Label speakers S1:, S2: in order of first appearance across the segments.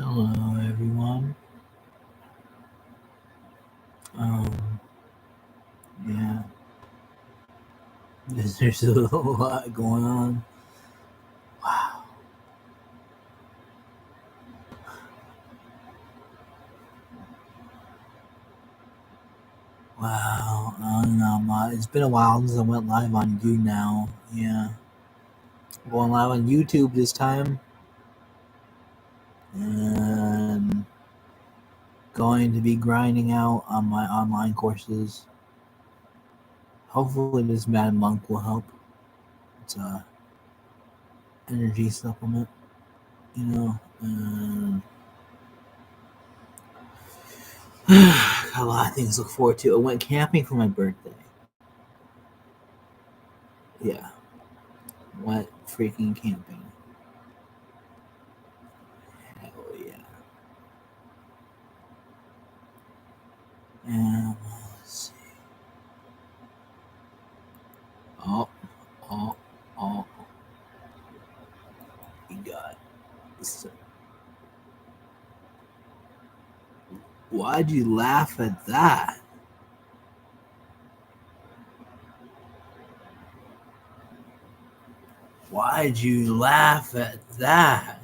S1: Hello, everyone. Um, yeah, there's a lot going on. Wow, wow. It's been a while since I went live on you now. Yeah, going live on YouTube this time, and going to be grinding out on my online courses. Hopefully, this Mad Monk will help. It's a energy supplement, you know. Got a lot of things to look forward to. I went camping for my birthday. Yeah, went freaking camping. Hell yeah. Let's see. Oh, oh, oh. We got. So, why'd you laugh at that? Why'd you laugh at that?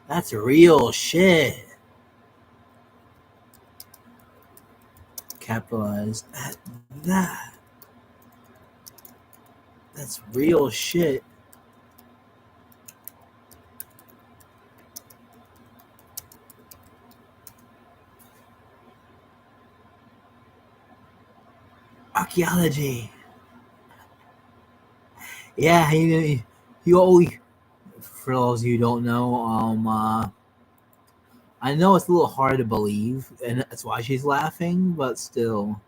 S1: That's real shit. Capitalized at that. That's real shit. Archaeology. Yeah, you always. For those of you who don't know, I know it's a little hard to believe, and that's why she's laughing. But still,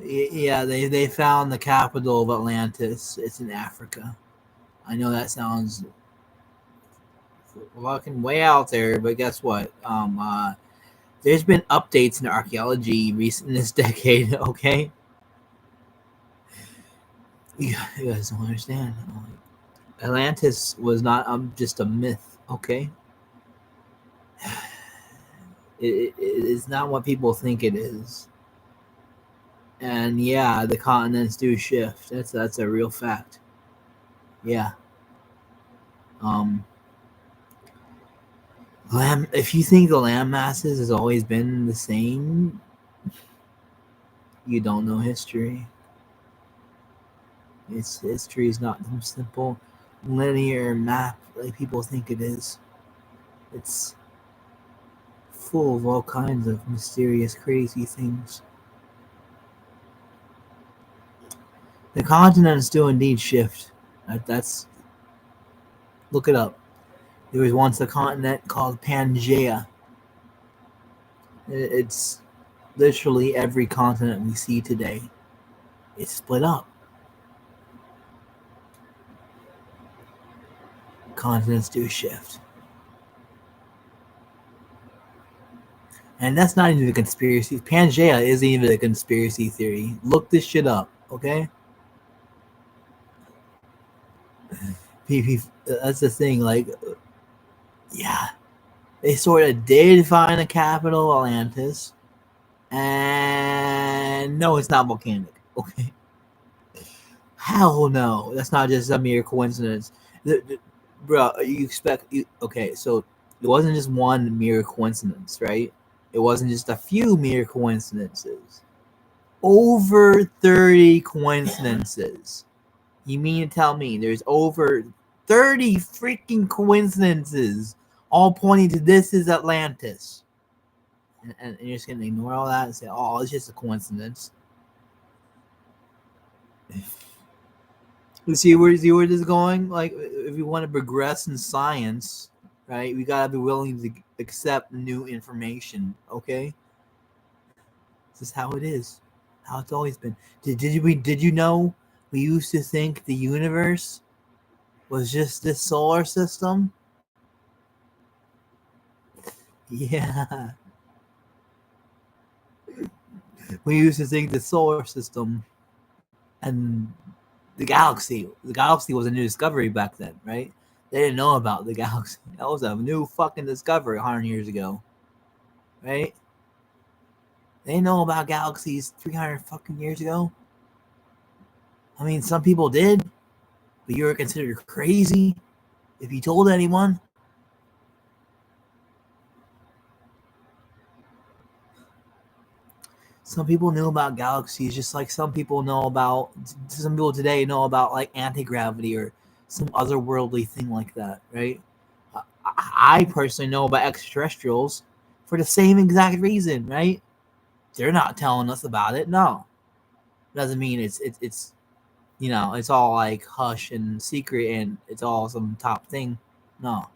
S1: yeah, they found the capital of Atlantis. It's in Africa. I know that sounds fucking way out there, but guess what? There's been updates in archaeology recent in this decade. Okay, you guys don't understand. Atlantis was not just a myth. Okay, it's not what people think it is. And yeah, the continents do shift. That's a real fact. Yeah. Um, if you think the land masses has always been the same, you don't know history. It's history is not some simple linear map like people think it is. It's full of all kinds of mysterious, crazy things. The continents do indeed shift. That's look it up. There was once a continent called Pangea. It's literally every continent we see today. It's split up. Continents do shift. And that's not even a conspiracy. Pangea isn't even a conspiracy theory. Look this shit up, okay? That's the thing. Like, yeah, they sort of did find a capital, Atlantis, and no, it's not volcanic. Okay, hell no, that's not just a mere coincidence. Bro, you expect? Okay, so it wasn't just one mere coincidence, right? It wasn't just a few mere coincidences. Over 30 coincidences. You mean to tell me there's over 30 freaking coincidences all pointing to this is Atlantis? And you're just going to ignore all that and say, oh, it's just a coincidence. You see where this is going? Like, if you want to progress in science, right, we got to be willing to accept new information, okay? This is how it is, how it's always been. Did you know we used to think the universe was just this solar system? Yeah. We used to think the solar system and The galaxy. The galaxy was a new discovery back then, right? They didn't know about the galaxy. That was a new fucking discovery 100 years ago, right? They didn't know about galaxies 300 fucking years ago. I mean, some people did, but you were considered crazy if you told anyone. Some people knew about galaxies, just like some people today know about like anti-gravity or some otherworldly thing like that, right? I personally know about extraterrestrials for the same exact reason, right? They're not telling us about it. No, doesn't mean it's it's all like hush and secret and it's all some top thing. No,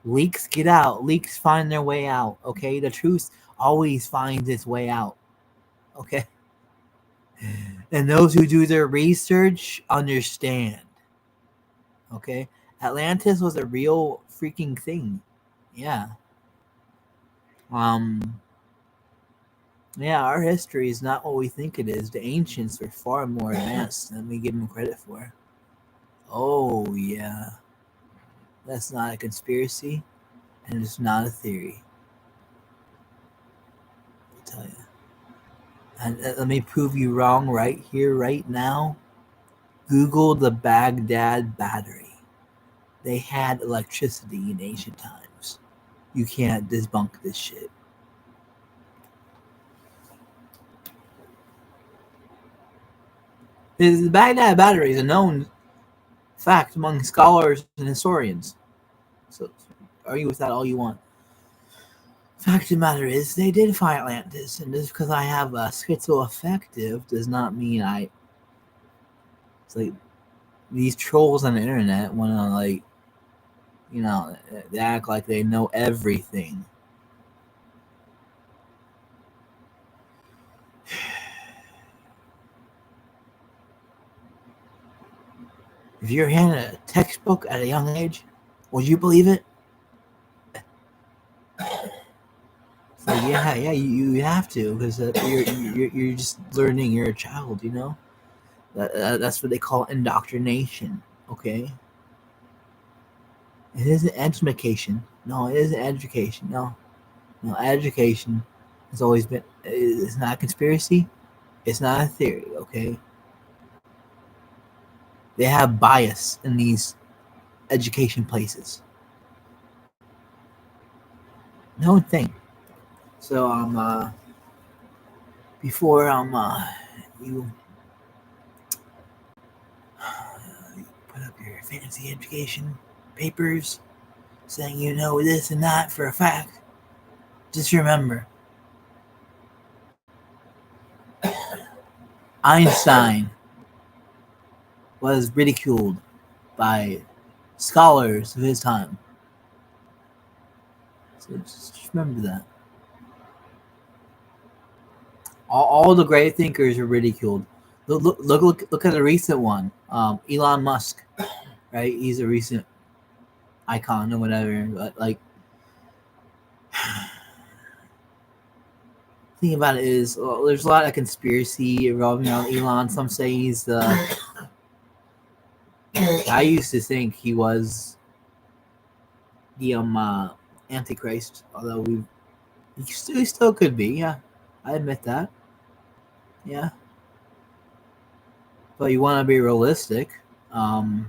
S1: leaks get out. Leaks find their way out. Okay, the truth always finds its way out. Okay, and those who do their research understand. Okay, Atlantis was a real freaking thing. Yeah. Um. Yeah, our history is not what we think it is. The ancients are far more advanced than we give them credit for. Oh yeah, that's not a conspiracy, and it's not a theory. I'll tell you. And let me prove you wrong right here, right now. Google the Baghdad battery. They had electricity in ancient times. You can't debunk this shit. The Baghdad battery is a known fact among scholars and historians. So argue with that all you want. Fact of the matter is, they did find Atlantis, and just because I have a schizoaffective does not mean I. It's like these trolls on the internet want to they act like they know everything. If you're handed a textbook at a young age, would you believe it? It's like, yeah, you have to because you're just learning. You're a child, you know. That's what they call indoctrination. Okay, it isn't education. No, it isn't education. No, no, education has always been. It's not a conspiracy. It's not a theory. Okay, they have bias in these education places. No thing. So before you put up your fancy education papers saying you know this and that for a fact, just remember Einstein was ridiculed by scholars of his time. So just remember that. All the great thinkers are ridiculed. Look at the recent one. Elon Musk, right? He's a recent icon or whatever. But like, thing about it is, well, there's a lot of conspiracy revolving around Elon. Some say he's the. I used to think he was the Antichrist, although he still could be. Yeah, I admit that. Yeah, but you want to be realistic. Um,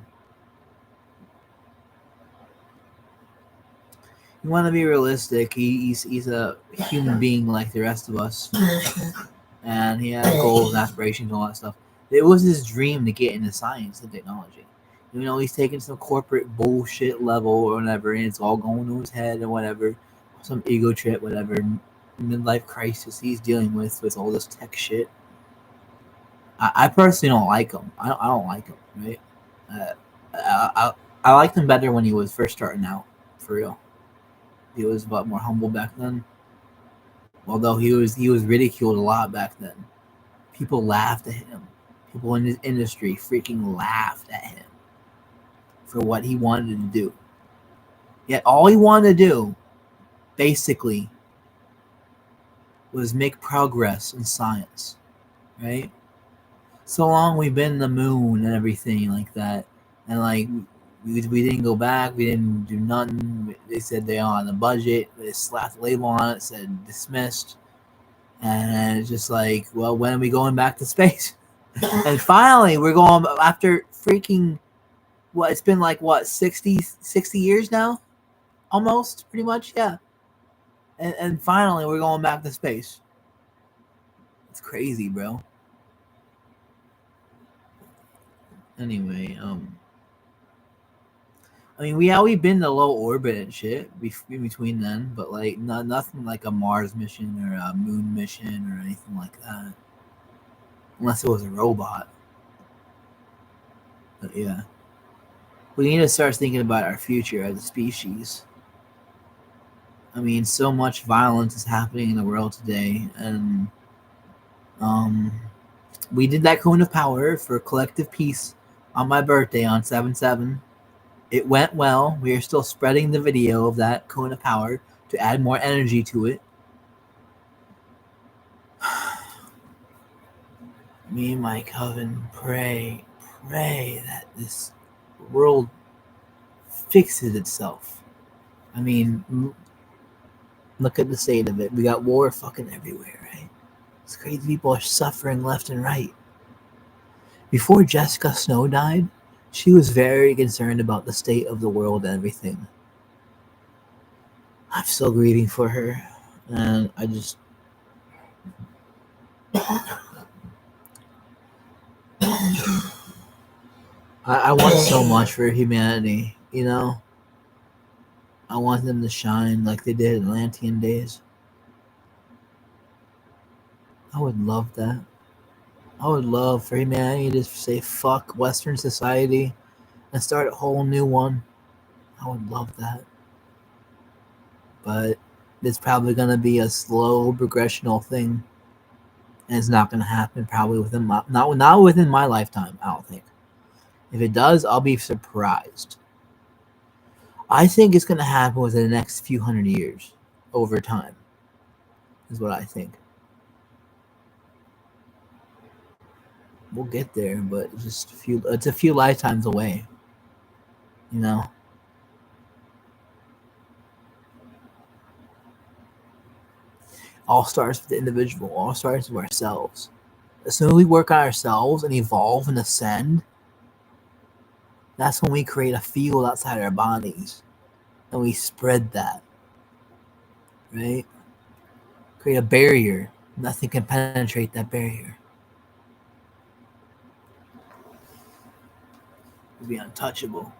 S1: you want to be realistic. He's a human being like the rest of us, and he has goals and aspirations and all that stuff. It was his dream to get into science and technology. You know, he's taking some corporate bullshit level or whatever, and it's all going to his head and whatever, some ego trip, whatever, midlife crisis he's dealing with all this tech shit. I personally don't like him. I don't like him, right? Uh, I liked him better when he was first starting out, for real. He was a lot more humble back then. Although he was ridiculed a lot back then. People laughed at him. People in his industry freaking laughed at him for what he wanted to do. Yet all he wanted to do, basically, was make progress in science, right? so long we've been in the moon and everything like that, and like we didn't go back, we didn't do nothing. They said they're on the budget. They slapped the label on it, said dismissed, and it's just like, well, when are we going back to space? And finally, we're going after freaking what? It's been like what 60 years now, almost pretty much, yeah. And finally, we're going back to space. It's crazy, bro. Anyway, I mean, we've been to low orbit and shit in between then, but like nothing like a Mars mission or a Moon mission or anything like that, unless it was a robot. But yeah, we need to start thinking about our future as a species. I mean, so much violence is happening in the world today, and um, we did that cone of power for collective peace on my birthday on 7/7. It went well. We are still spreading the video of that cone of power to add more energy to it. Me and my coven pray that this world fixes itself. I mean, look at the state of it. We got war fucking everywhere, right? It's crazy. People are suffering left and right. Before Jessica Snow died, she was very concerned about the state of the world and everything. I'm still grieving for her, and I want so much for humanity, you know? I want them to shine like they did in Atlantean days. I would love that. I would love for humanity to say fuck Western society and start a whole new one. I would love that. But it's probably going to be a slow progressional thing, and it's not going to happen probably within not within my lifetime. I don't think. If it does, I'll be surprised. I think it's going to happen within the next few hundred years, over time. Is what I think. We'll get there, but it's a few lifetimes away. You know, all starts with the individual. All starts with ourselves. As soon as we work on ourselves and evolve and ascend, that's when we create a field outside our bodies, and we spread that. Right? Create a barrier. Nothing can penetrate that barrier. We'll be untouchable.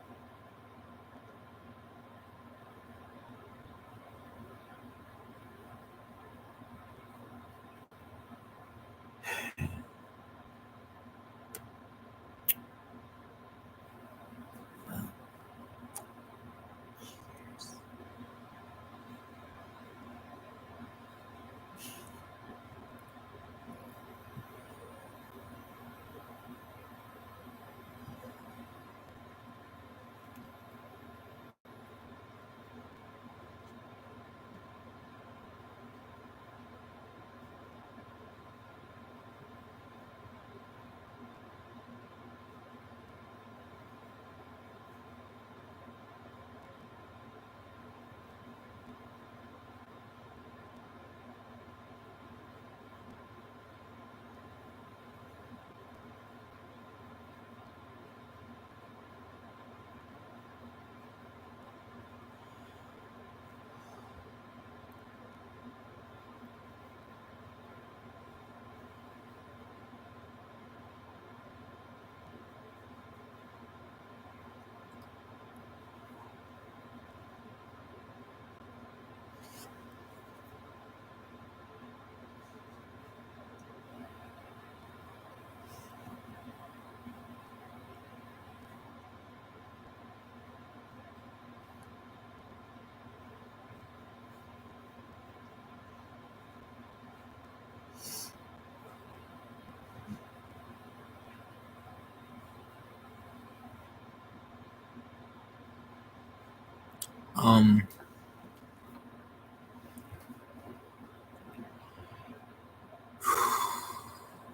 S1: Um,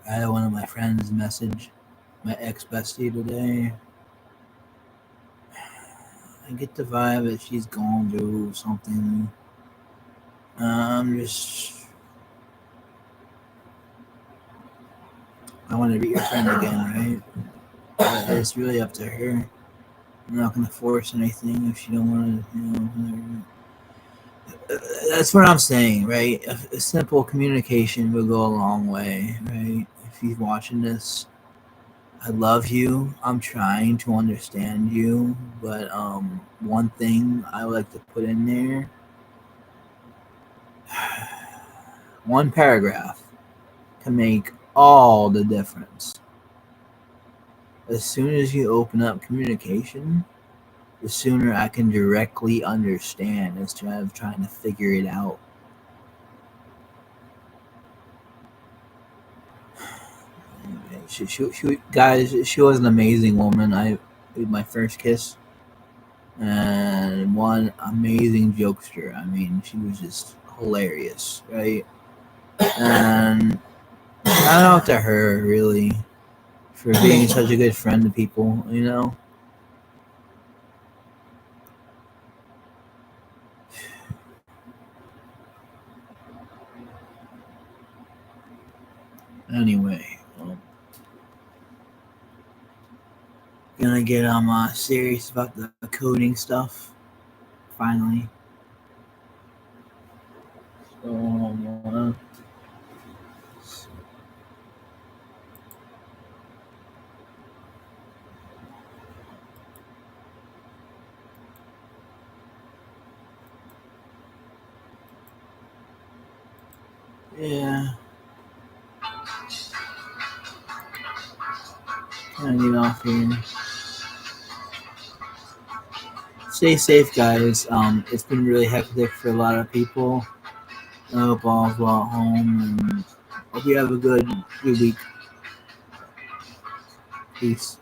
S1: I had one of my friends message my ex bestie today. I get the vibe that she's going through something. Just I want to be your friend again, right? But it's really up to her. I'm not gonna force anything if she don't want to. That's what I'm saying, right? A simple communication will go a long way, right? If he's watching this, I love you. I'm trying to understand you, but one thing I like to put in there, one paragraph can make all the difference. As soon as you open up communication, the sooner I can directly understand instead of trying to figure it out. Guys, she was an amazing woman. My first kiss, and one amazing jokester. I mean, she was just hilarious, right? And shout out to her, really, for being such a good friend to people. Anyway, gonna get serious about the coding stuff finally. So, yeah, gonna get off here. Stay safe, guys. It's been really hectic for a lot of people. I hope all's well at home, and hope you have a good week. Peace.